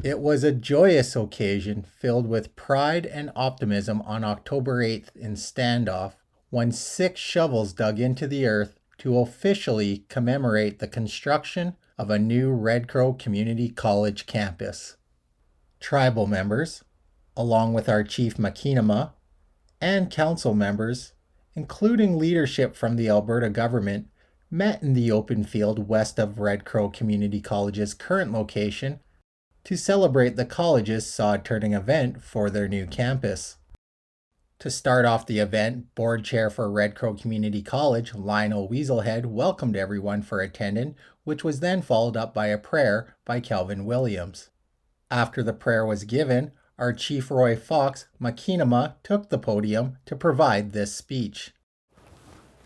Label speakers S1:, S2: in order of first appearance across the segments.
S1: It was a joyous occasion filled with pride and optimism on October 8th in Standoff when 6 shovels dug into the earth to officially commemorate the construction of a new Red Crow Community College campus. Tribal members, along with our Chief Makinama, and council members, including leadership from the Alberta government, met in the open field west of Red Crow Community College's current location to celebrate the college's sod turning event for their new campus. To start off the event, Board Chair for Red Crow Community College, Lionel Weaselhead, welcomed everyone for attending, which was then followed up by a prayer by Calvin Williams. After the prayer was given, our Chief Roy Fox, Makinama, took the podium to provide this speech.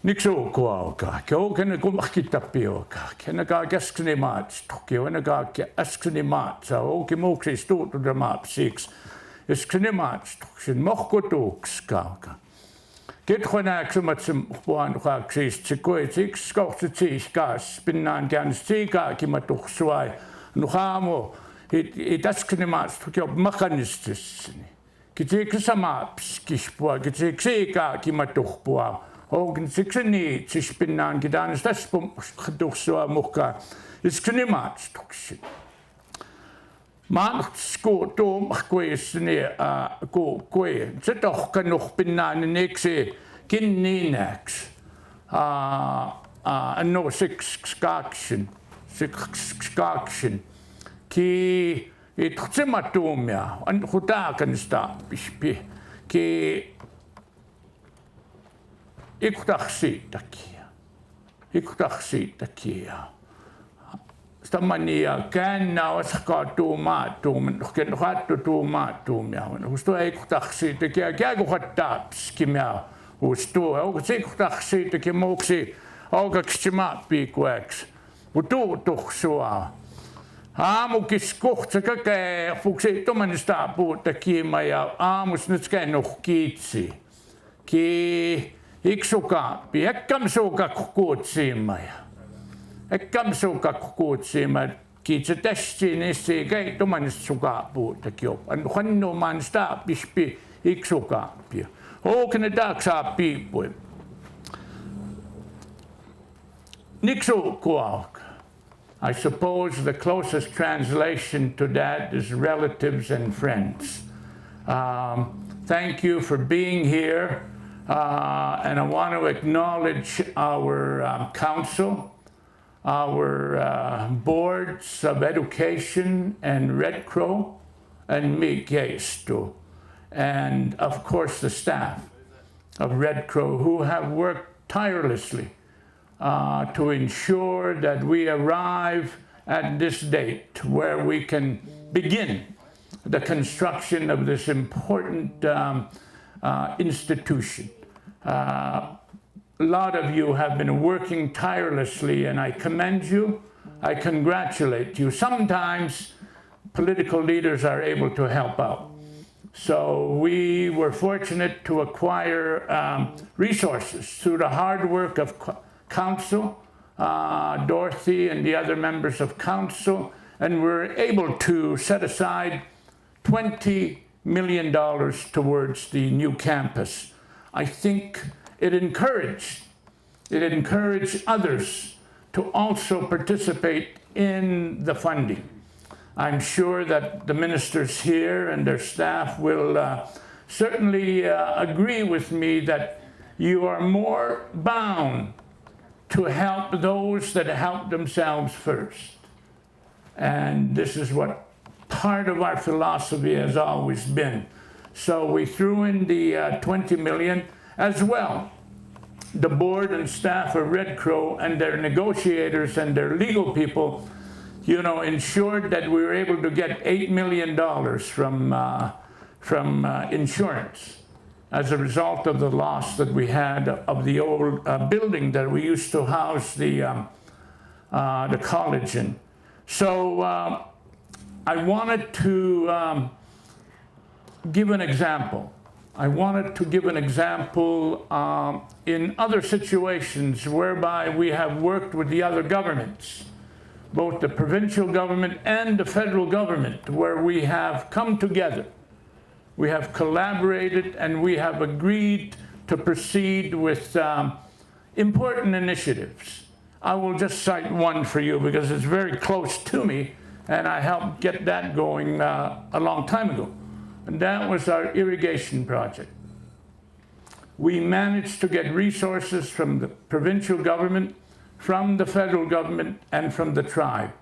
S2: Nikso kuauka, kena kumakitapioka, kena ka gaskne mats, kena ka askne mats, oki mokse stotu de map 6, iskne mats, sin mokotoks kauka. Get khona ksumatsum buan khaksis tsekoetik, skotsis gas, binnan gans tika kimatukswai, nuhamo, it askne mats, tukyo makanistis. Kitik samaps, kishpua, kitik sika kimatukpua. Ogen sikseni tspinnan gedan das doch so muka is knimat tuksin macht sko dom kwesne go kwe zetoch kan noch binnan nexe kinnex no six skaction ki it tsematum ya an khuta kan sta bispi ki Ikutaksi takia. Stamania känna oska tuumaatuum, ken hattu tuumaatuumia. Usto ikutaksi takia kägu hattaps kimia. Usto onko ikutaksi takia muuksi aukaksi maappiikueks. Utu tuksua. Aamukis kohtsa kake fuksi tomanista puuta kiima ja aamus nyt käännuh kiitsi. Ki Iksukaappi, ekkam suuka kuutsiimmaja. Ekkam suuka kuutsiimmaja. Kiitse tästi niissä keittomanista sukaapuutakin on. Hannumaan sitä pispi iksukaappi. Oukene taaksaa piipui. Niksukuauk. I suppose the closest translation to that is relatives and friends. Thank you for being here. And I want to acknowledge our council, our boards of education and Red Crow and Mikeistu, and of course the staff of Red Crow who have worked tirelessly to ensure that we arrive at this date where we can begin the construction of this important institution. A lot of you have been working tirelessly, and I commend you. I congratulate you. Sometimes political leaders are able to help out. So we were fortunate to acquire resources through the hard work of council, Dorothy and the other members of council, and we're able to set aside $20 million towards the new campus. I think it encouraged others to also participate in the funding. I'm sure that the ministers here and their staff will certainly agree with me that you are more bound to help those that help themselves first. And this is what part of our philosophy has always been. So we threw in the 20 million as well. The board and staff of Red Crow and their negotiators and their legal people, ensured that we were able to get $8 million from insurance as a result of the loss that we had of the old building that we used to house the college in. So I wanted to give an example. I wanted to give an example in other situations whereby we have worked with the other governments both the provincial government and the federal government, where we have come together. We have collaborated and we have agreed to proceed with important initiatives. I will just cite one for you because it's very close to me, and I helped get that going a long time ago. And that was our irrigation project. We managed to get resources from the provincial government, from the federal government, and from the tribe.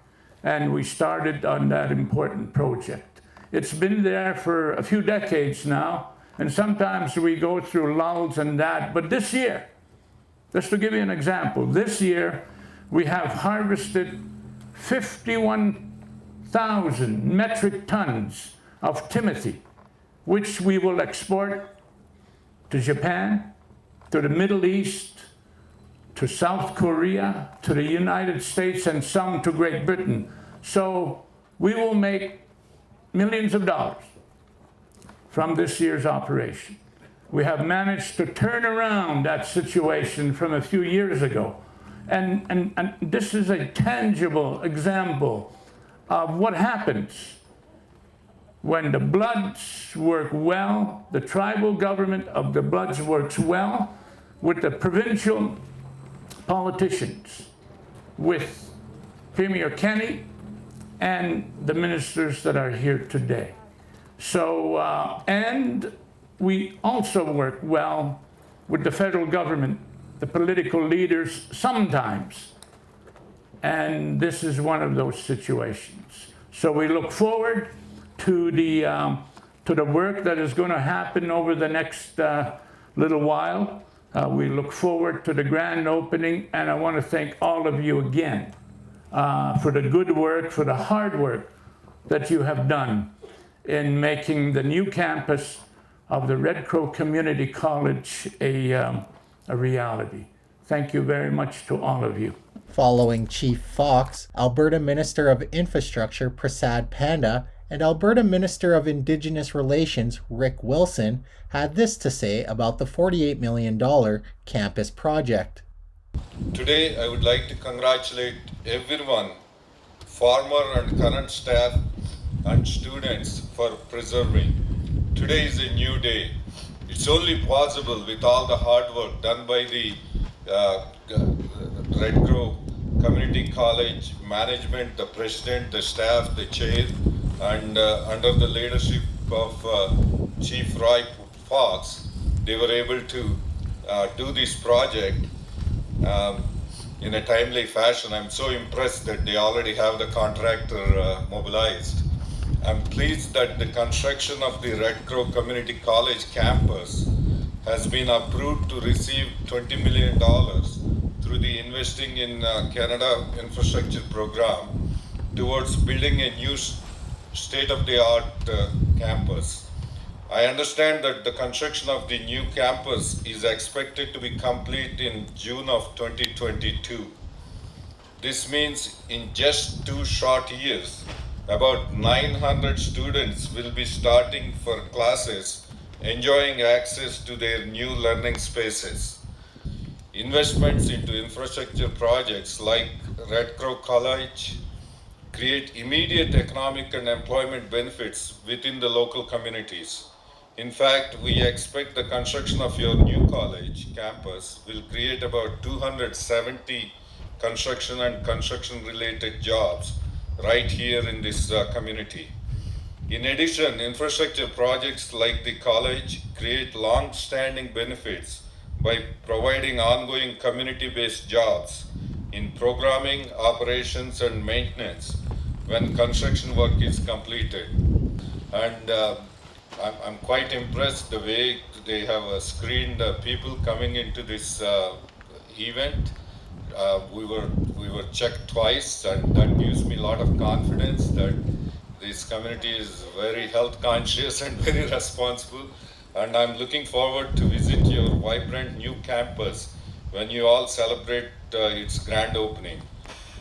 S2: And we started on that important project. It's been there for a few decades now, and sometimes we go through lulls and that, but this year, just to give you an example, this year we have harvested 51,000 metric tons of timothy, which we will export to Japan, to the Middle East, to South Korea, to the United States, and some to Great Britain. So we will make millions of dollars from this year's operation. We have managed to turn around that situation from a few years ago. And this is a tangible example of what happens when the Bloods work well, the tribal government of the Bloods works well with the provincial politicians, with Premier Kenny and the ministers that are here today. So, and we also work well with the federal government, the political leaders sometimes. And this is one of those situations. So we look forward to the work that is going to happen over the next little while. We look forward to the grand opening, and I want to thank all of you again for the good work, for the hard work that you have done in making the new campus of the Red Crow Community College a reality. Thank you very much to all of you.
S1: Following Chief Fox, Alberta Minister of Infrastructure Prasad Panda and Alberta Minister of Indigenous Relations Rick Wilson had this to say about the $48 million campus project.
S3: Today, I would like to congratulate everyone, former and current staff and students, for preserving. Today is a new day. It's only possible with all the hard work done by the Red Crow Community College management, the president, the staff, the chair, and under the leadership of Chief Roy Fox, they were able to do this project in a timely fashion. I'm so impressed that they already have the contractor mobilized. I'm pleased that the construction of the Red Crow Community College campus has been approved to receive $20 million through the Investing in Canada Infrastructure Program towards building a new state-of-the-art campus. I understand that the construction of the new campus is expected to be complete in June of 2022. This means in just 2 short years, about 900 students will be starting for classes, enjoying access to their new learning spaces. Investments into infrastructure projects like Red Crow College create immediate economic and employment benefits within the local communities. In fact, we expect the construction of your new college campus will create about 270 construction and construction-related jobs right here in this community. In addition, infrastructure projects like the college create long-standing benefits by providing ongoing community-based jobs in programming, operations, and maintenance when construction work is completed. And I'm quite impressed the way they have screened people coming into this event. We were checked twice, and that gives me a lot of confidence that this community is very health conscious and very responsible. And I'm looking forward to visit your vibrant new campus when you all celebrate its grand opening.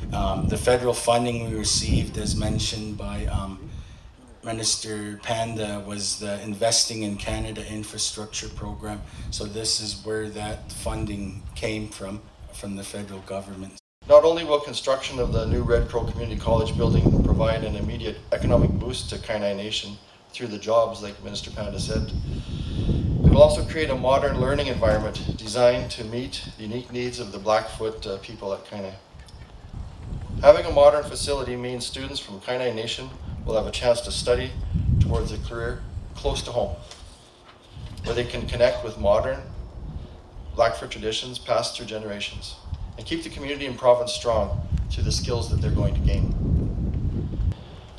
S4: The federal funding we received, as mentioned by Minister Panda, was the Investing in Canada Infrastructure Program. So this is where that funding came from the federal government.
S5: Not only will construction of the new Red Crow Community College building provide an immediate economic boost to Kainai Nation through the jobs, like Minister Panda said, it will also create a modern learning environment designed to meet the unique needs of the Blackfoot people at Kainai. Having a modern facility means students from Kainai Nation will have a chance to study towards a career close to home, where they can connect with modern Blackfoot traditions passed through generations, and keep the community and province strong through the skills that they're going to gain.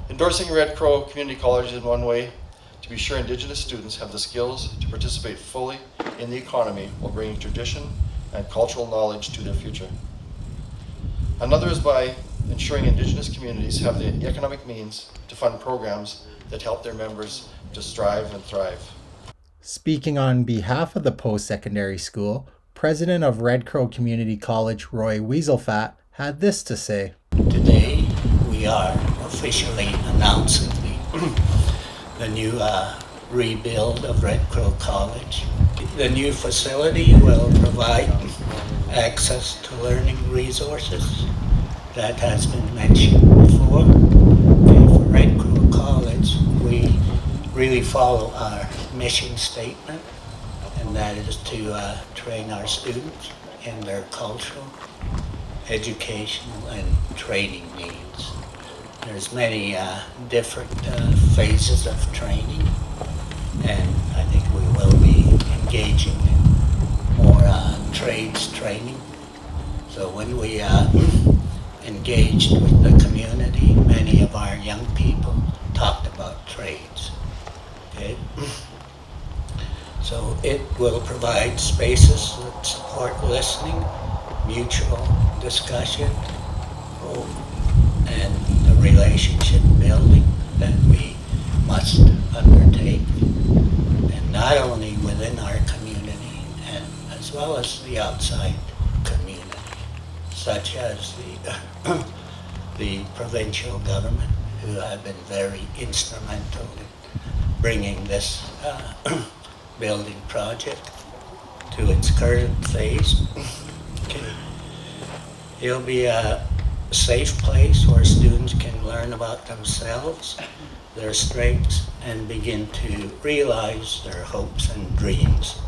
S5: Endorsing Red Crow Community College is one way to be sure Indigenous students have the skills to participate fully in the economy while bringing tradition and cultural knowledge to their future. Another is by ensuring Indigenous communities have the economic means to fund programs that help their members to strive and thrive.
S1: Speaking on behalf of the post-secondary school, President of Red Crow Community College, Roy Weaselfat, had this to say.
S6: Today, we are officially announcing the new rebuild of Red Crow College. The new facility will provide access to learning resources that has been mentioned before. And for Red Crow College, we really follow our mission statement, and that is to train our students in their cultural, educational, and training needs. There's many different phases of training, and I think we will be engaging in more trades training. So when we engaged with the community, many of our young people talked about trades. Okay? So it will provide spaces that support listening, mutual discussion, and the relationship building that we must undertake. And not only within our community, and as well as the outside community, such as the provincial government, who have been very instrumental in bringing this building project to its current phase. Okay. It'll be a safe place where students can learn about themselves, their strengths, and begin to realize their hopes and dreams.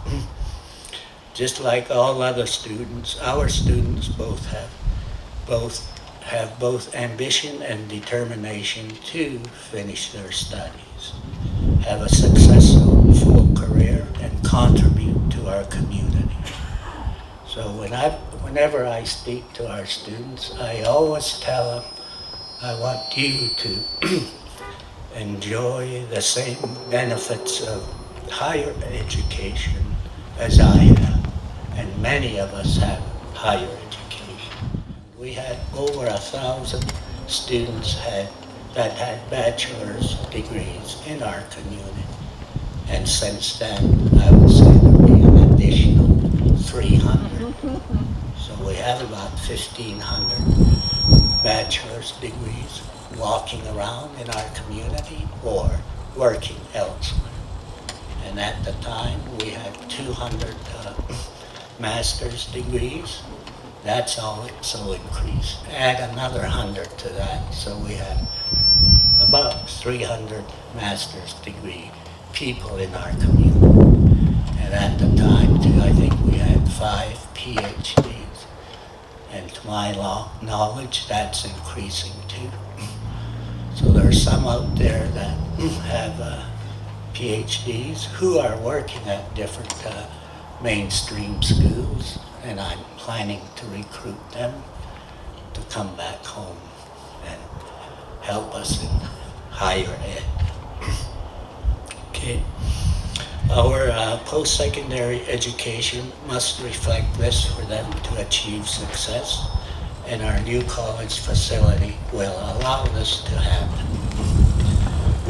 S6: Just like all other students, our students have both ambition and determination to finish their studies, have a successful full career, and contribute to our community. So whenever I speak to our students, I always tell them, I want you to enjoy the same benefits of higher education as I have, and many of us have higher education. We had over 1,000 students that had bachelor's degrees in our community, and since then I would say there'll be an additional 300. So we have about 1,500 bachelor's degrees walking around in our community or working elsewhere. And at the time we had 200 master's degrees. That's also increased. Add another 100 to that, so we have about 300 master's degree people in our community. And at the time too, I think we had 5 PhDs. And to my knowledge, that's increasing too. So there are some out there that have PhDs who are working at different mainstream schools, and I'm planning to recruit them to come back home and help us in higher ed. Okay. Our post-secondary education must reflect this for them to achieve success, and our new college facility will allow this to happen.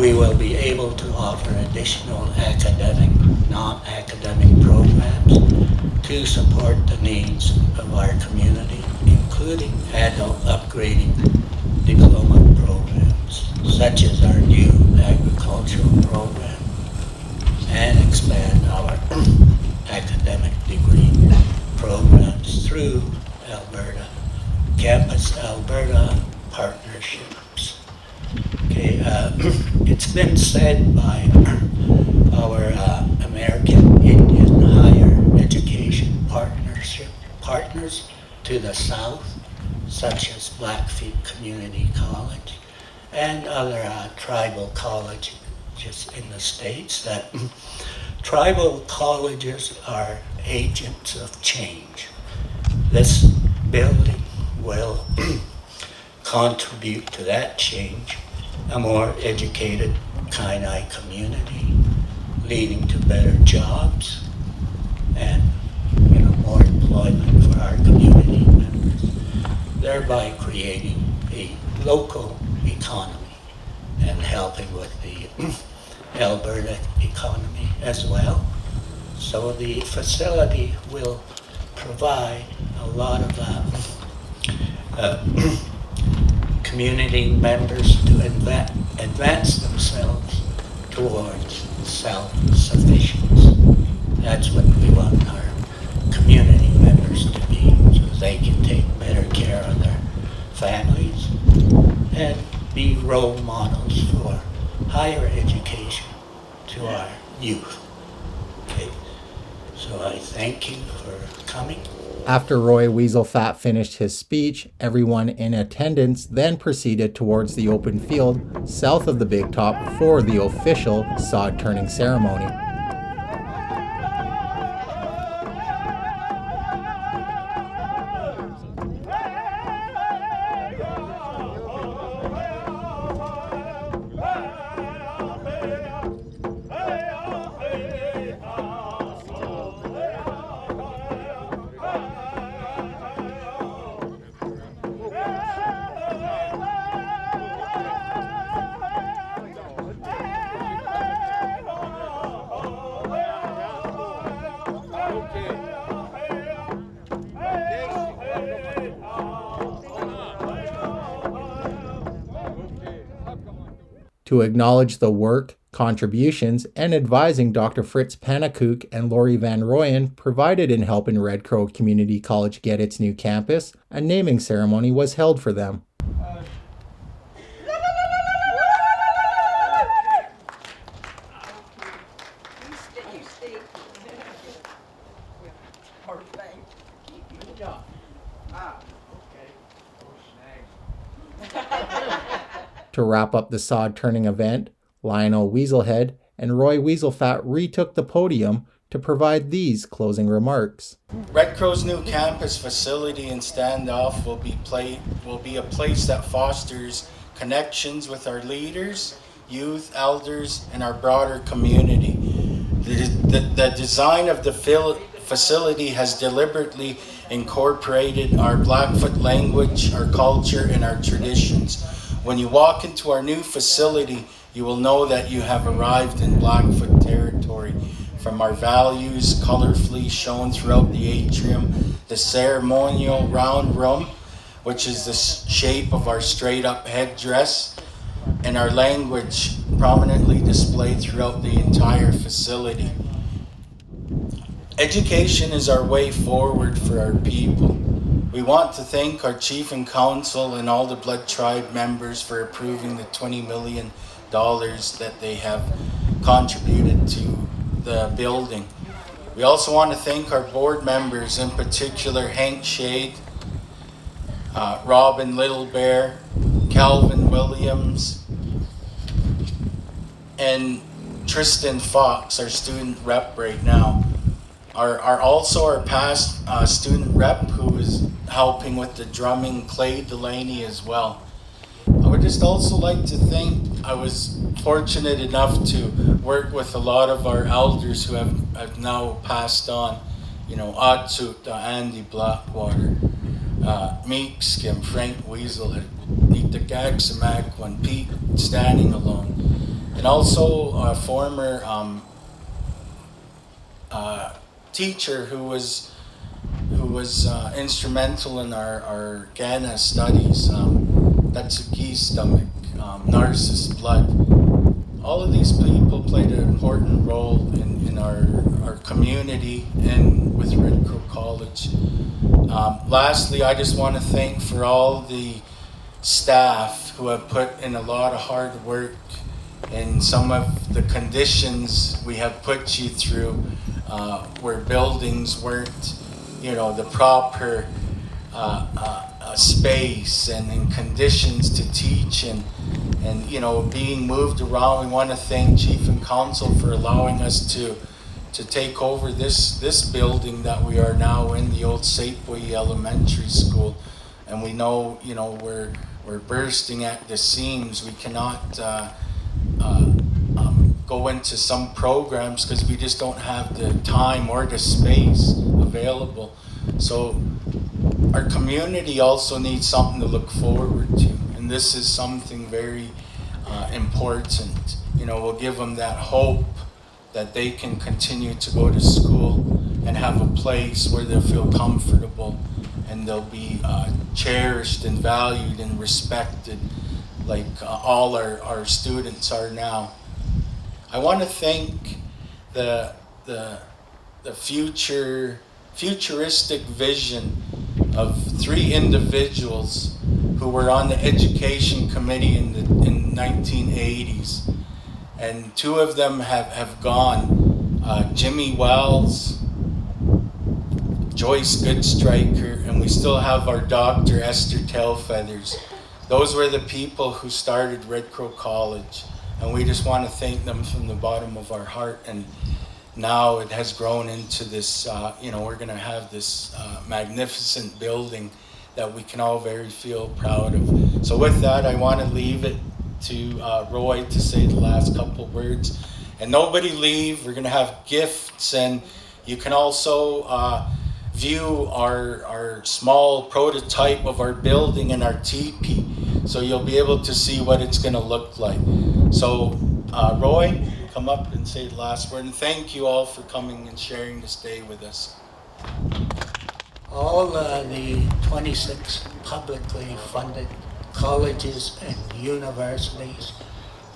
S6: We will be able to offer additional academic, non-academic programs to support the needs of our community, including adult upgrading diploma programs, such as our new agricultural program, and expand our academic degree programs through Alberta Campus Alberta partnerships. Okay, it's been said by our American Indian higher education partners to the south, such as Blackfeet Community College and other tribal colleges in the States, that tribal colleges are agents of change. This building will contribute to that change, a more educated Kainai community, leading to better jobs and more employment for our community members, thereby creating a local economy and helping with the Alberta economy as well. So the facility will provide a lot of community members to advance themselves towards self-sufficiency. That's what we want our community members to be, so they can take better care of their families and be role models for higher education to our youth. Okay, so I thank you for coming.
S1: After Roy Weaselfat finished his speech, everyone in attendance then proceeded towards the open field south of the Big Top for the official Sod Turning Ceremony. To acknowledge the work, contributions, and advising Dr. Fritz Panakook and Lori Van Royen provided in helping Red Crow Community College get its new campus, a naming ceremony was held for them. To wrap up the sod turning event, Lionel Weaselhead and Roy Weaselfat retook the podium to provide these closing remarks.
S4: Red Crow's new campus facility and standoff will be a place that fosters connections with our leaders, youth, elders, and our broader community. The design of the facility has deliberately incorporated our Blackfoot language, our culture, and our traditions. When you walk into our new facility, you will know that you have arrived in Blackfoot territory. From our values colorfully shown throughout the atrium, the ceremonial round room, which is the shape of our straight up headdress, and our language prominently displayed throughout the entire facility. Education is our way forward for our people. We want to thank our Chief and Council and all the Blood Tribe members for approving the $20 million that they have contributed to the building. We also want to thank our board members, in particular Hank Shade, Robin Littlebear, Calvin Williams, and Tristan Fox, our student rep right now. Also our past student rep who is helping with the drumming, Clay Delaney, as well. I would just also like to thank, I was fortunate enough to work with a lot of our elders who have now passed on. Atsut, Andy Blackwater, Meek Skim, Frank Weasel, Nita Gagsamak, Pete Standing Alone, and also a former teacher who was instrumental in our Ghana studies, Tatsuki Stomach, Narcissus Blood. All of these people played an important role in our our community and with Red Crow College. Lastly, I just want to thank for all the staff who have put in a lot of hard work in some of the conditions we have put you through, where buildings weren't, the proper space and conditions to teach and being moved around. We want to thank Chief and Council for allowing us to take over this building that we are now in, the old Sapeway Elementary School. And we know, we're bursting at the seams. We cannot go into some programs because we just don't have the time or the space available. So our community also needs something to look forward to, and this is something very important. We'll give them that hope that they can continue to go to school and have a place where they'll feel comfortable and they'll be cherished and valued and respected like all our students are now. I want to thank the futuristic vision of 3 individuals who were on the education committee in 1980s, and 2 of them have gone, Jimmy Wells, Joyce Goodstriker, and we still have our Dr. Esther Tailfeathers. Those were the people who started Red Crow College, and we just want to thank them from the bottom of our heart. And now it has grown into this, we're going to have this magnificent building that we can all very feel proud of. So with that, I want to leave it to Roy to say the last couple words. And nobody leave. We're going to have gifts, and you can also view our small prototype of our building and our teepee. So you'll be able to see what it's going to look like. So Roy, come up and say the last word. And thank you all for coming and sharing this day with us.
S6: All the 26 publicly funded colleges and universities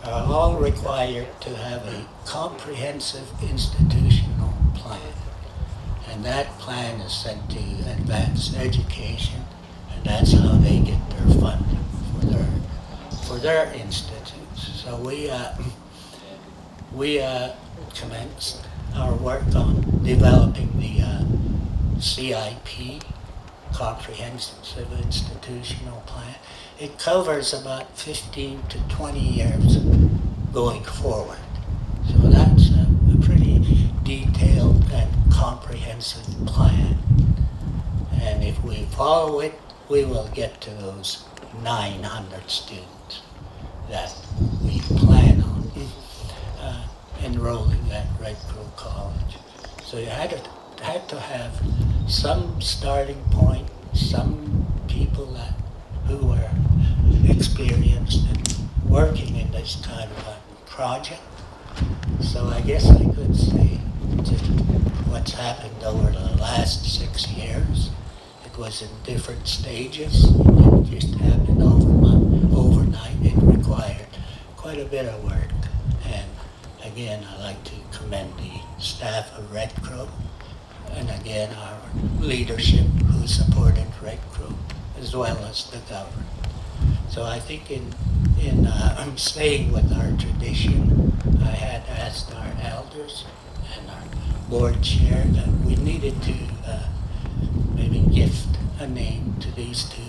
S6: are all required to have a comprehensive institutional plan. And that plan is sent to advanced education, and that's how they get their funding for their institutes. So we commenced our work on developing the CIP, Comprehensive Institutional Plan. It covers about 15 to 20 years going forward. So that's a pretty detailed and comprehensive plan. And if we follow it, we will get to those 900 students that we plan on enrolling at Red Crow College. So you had to have some starting point, some people who were experienced in working in this kind of a project. So I guess I could say just what's happened over the last 6 years. It was in different stages. It didn't just happen overnight. It required quite a bit of work. And again, I'd like to commend the staff of Red Crow, and again, our leadership who supported Red Crow, as well as the government. So I think in staying with our tradition, I had asked our elders and our board chair that we needed to maybe gift a name to these 2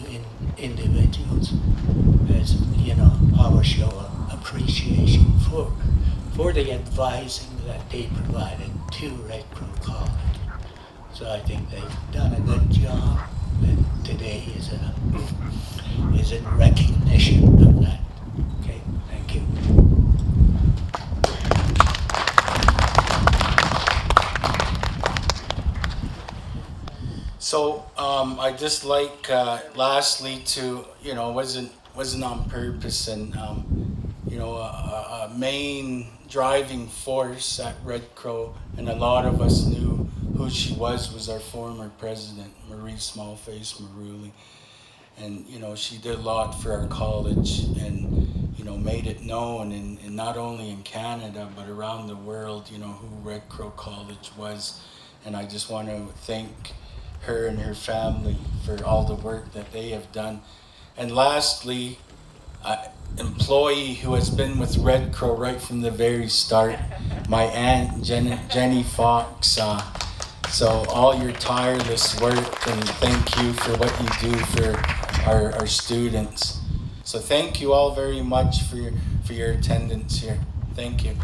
S6: individuals as, our show of appreciation for the advising that they provided to Red Crow College. So I think they've done a good job, and today is in recognition of that. Okay, thank you.
S4: So I just like lastly to wasn't on purpose, and a main driving force at Red Crow, and a lot of us knew who she was our former president, Marie Smallface Maruli. And she did a lot for our college, and made it known, and not only in Canada, but around the world, who Red Crow College was. And I just want to thank her and her family for all the work that they have done. And lastly, employee who has been with Red Crow right from the very start, my aunt Jenny Fox. So all your tireless work, and thank you for what you do for our students. So thank you all very much for your attendance here. Thank you.